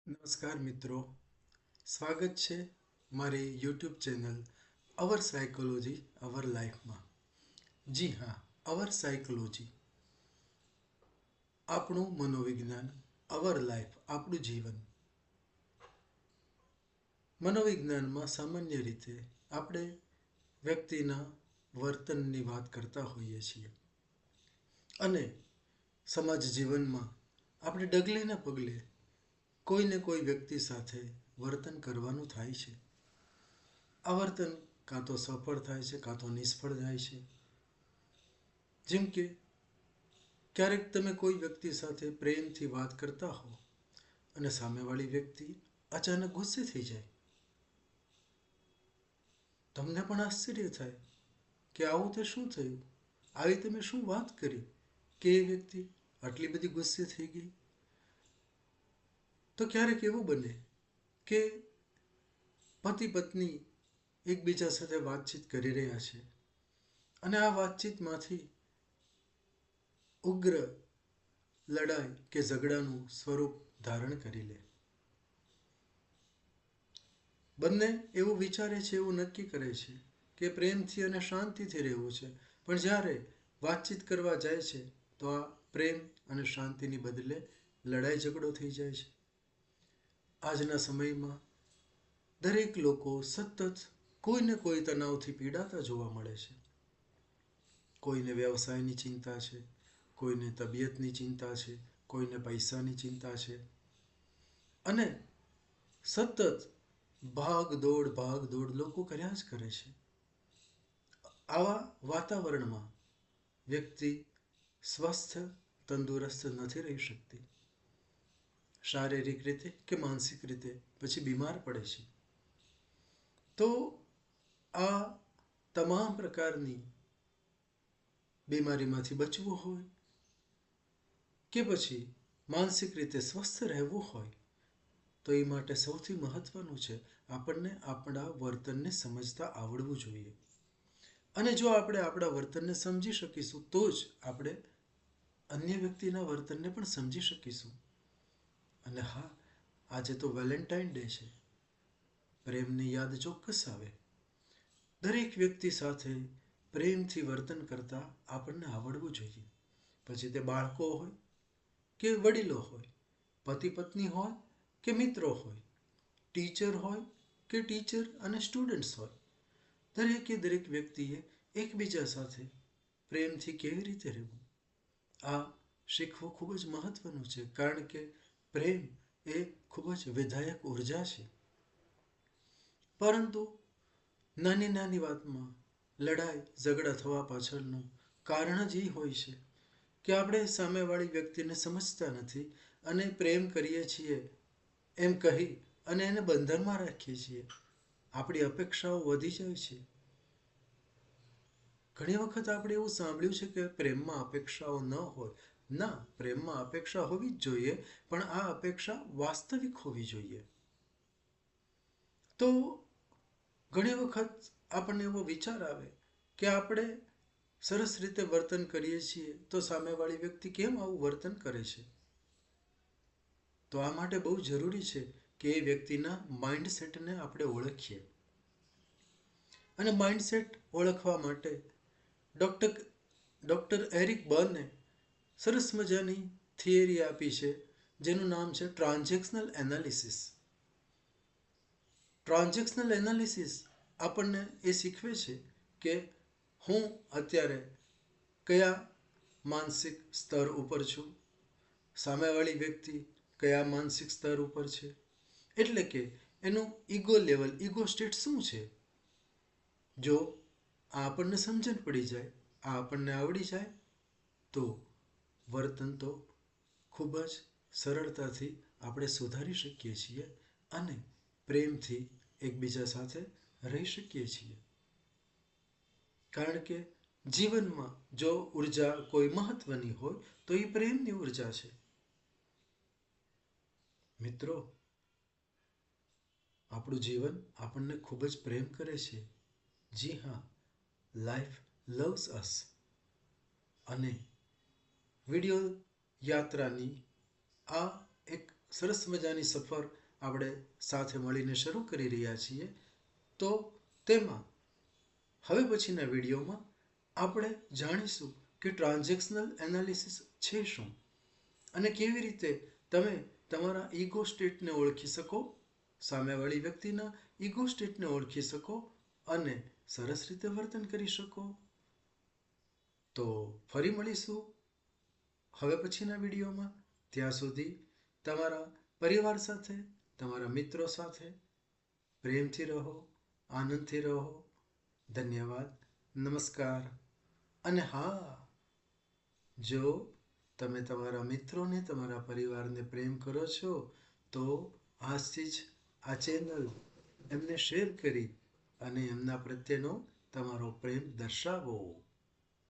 નમસ્કાર મિત્રો, સ્વાગત છે મારી યુટ્યુબ ચેનલ અવર સાયકોલોજી અવર લાઈફમાં. જી હા, અવર સાયકોલોજી, આપણું મનોવિજ્ઞાન, અવર લાઈફ, આપણું જીવન. મનોવિજ્ઞાનમાં સામાન્ય રીતે આપણે વ્યક્તિના વર્તનની વાત કરતા હોઈએ છીએ અને સમાજ જીવનમાં આપણે ડગલે ને પગલે કોઈને કોઈ વ્યક્તિ સાથે વર્તન કરવાનું થાય છે. આ વર્તન કાં તો સફળ થાય છે, કાં તો નિષ્ફળ જાય છે. જેમ કે ક્યારેક તમે કોઈ વ્યક્તિ સાથે પ્રેમથી વાત કરતા હો અને સામેવાળી વ્યક્તિ અચાનક ગુસ્સે થઈ જાય. તમને પણ આશ્ચર્ય થાય કે આવું તે શું થયું, આવી તમે શું વાત કરી કે એ વ્યક્તિ આટલી બધી ગુસ્સે થઈ ગઈ. તો ક્યારેક એવું બને કે પતિ પત્ની એકબીજા સાથે વાતચીત કરી રહ્યા છે અને આ વાતચીતમાંથી ઉગ્ર લડાઈ કે ઝઘડાનું સ્વરૂપ ધારણ કરી લે. બંને એવું વિચારે છે, એવું નક્કી કરે છે કે પ્રેમથી અને શાંતિથી રહેવું છે, પણ જ્યારે વાતચીત કરવા જાય છે તો આ પ્રેમ અને શાંતિની બદલે લડાઈ ઝઘડો થઈ જાય છે. આજના સમયમાં દરેક લોકો સતત કોઈને કોઈ તણાવથી પીડાતા જોવા મળે છે. કોઈને વ્યવસાયની ચિંતા છે, કોઈને તબિયતની ચિંતા છે, કોઈને પૈસાની ચિંતા છે અને સતત ભાગ દોડ લોકો કર્યા જ કરે છે. આવા વાતાવરણમાં વ્યક્તિ સ્વસ્થ, તંદુરસ્ત નથી રહી શકતી. શારીરિક રીતે કે માનસિક રીતે પછી બીમાર પડે છે. તો આ તમામ પ્રકારની બીમારીમાંથી બચવું હોય કે પછી માનસિક રીતે સ્વસ્થ રહેવું હોય તો એ માટે સૌથી મહત્વનું છે આપણને આપણા વર્તનને સમજતા આવડવું જોઈએ. અને જો આપણે આપણા વર્તનને સમજી શકીશું તો જ આપણે અન્ય વ્યક્તિના વર્તનને પણ સમજી શકીશું. અને હા, આજે તો વેલેન્ટાઇન ડે છે. પ્રેમની યાદ ચોક્કસ આવે. દરેક વ્યક્તિ સાથે પ્રેમથી વર્તન કરતા આપણને આવડવું જોઈએ. પછી તે બાળકો હોય કે વડીલો હોય, પતિ પત્ની હોય કે મિત્રો હોય, ટીચર હોય કે ટીચર અને સ્ટુડન્ટ્સ હોય, દરેક વ્યક્તિએ એકબીજા સાથે પ્રેમથી કેવી રીતે રહેવું, આ શીખવું ખૂબ જ મહત્વનું છે. કારણ કે પ્રેમ એ ખૂબ જ વિધાયક ઉર્જા છે. પરંતુ નાની નાની વાતમાં લડાઈ ઝઘડા થવા પાછળનું કારણ જ એ હોય છે કે આપણે સામેવાળી વ્યક્તિને સમજતા નથી અને પ્રેમ કરીએ છીએ એમ કહી અને એને બંધનમાં રાખીએ છીએ. આપણી અપેક્ષાઓ વધી જાય છે. ઘણી વખત આપણે એવું સાંભળ્યું છે કે પ્રેમમાં અપેક્ષાઓ ન હોય. ના, પ્રેમમાં અપેક્ષા હોવી જ જોઈએ, પણ આ અપેક્ષા વાસ્તવિક હોવી જોઈએ. તો ઘણી વખત આપણને એવો વિચાર આવે કે આપણે સરસ રીતે વર્તન કરીએ છીએ તો સામેવાળી વ્યક્તિ કેમ આવું વર્તન કરે છે. તો આ માટે બહુ જરૂરી છે કે એ વ્યક્તિના માઇન્ડસેટને આપણે ઓળખીએ. અને માઇન્ડસેટ ઓળખવા માટે ડૉક્ટર એરિક બર્ને સરસ મજાની થિયરી આપી છે જેનું નામ છે ટ્રાન્ઝેક્શનલ એનાલિસિસ. ટ્રાન્ઝેક્શનલ એનાલિસિસ આપણને એ શીખવે છે કે હું અત્યારે કયા માનસિક સ્તર ઉપર છું, સામેવાળી વ્યક્તિ કયા માનસિક સ્તર ઉપર છે, એટલે કે એનું ઈગો લેવલ, ઈગો સ્ટેટ શું છે. જો આ આપણને સમજણ પડી જાય, આ આપણને આવડી જાય તો વર્તન તો ખૂબ જ સરળતાથી આપણે સુધારી શકીએ છીએ અને પ્રેમથી એકબીજા સાથે રહી શકીએ છીએ. કારણ કે જીવનમાં જો ઉર્જા કોઈ મહત્વની હોય તો એ પ્રેમની ઉર્જા છે. મિત્રો, આપણું જીવન આપણને ખૂબ જ પ્રેમ કરે છે. જી હા, લાઈફ લવ્સ અસ. અને વિડિયો યાત્રાની આ એક સરસ મજાની સફર આપણે સાથે મળીને શરૂ કરી રહ્યા છીએ. તો તેમાં હવે પછીના વિડીયોમાં આપણે જાણીશું કે ટ્રાન્ઝેક્શનલ એનાલિસિસ છે શું અને કેવી રીતે તમે તમારા ઈગો સ્ટેટને ઓળખી શકો, સામેવાળી વ્યક્તિના ઈગો સ્ટેટને ઓળખી શકો અને સરસ રીતે વર્તન કરી શકો. તો ફરી મળીશું હવે પછીના વિડીયોમાં. ત્યાં સુધી તમારા પરિવાર સાથે, તમારા મિત્રો સાથે પ્રેમથી રહો, આનંદથી રહો. ધન્યવાદ. નમસ્કાર. અને હા, જો તમે તમારા મિત્રોને, તમારા પરિવારને પ્રેમ કરો છો તો આજથી જ આ ચેનલ એમને શેર કરી અને એમના પ્રત્યેનો તમારો પ્રેમ દર્શાવો.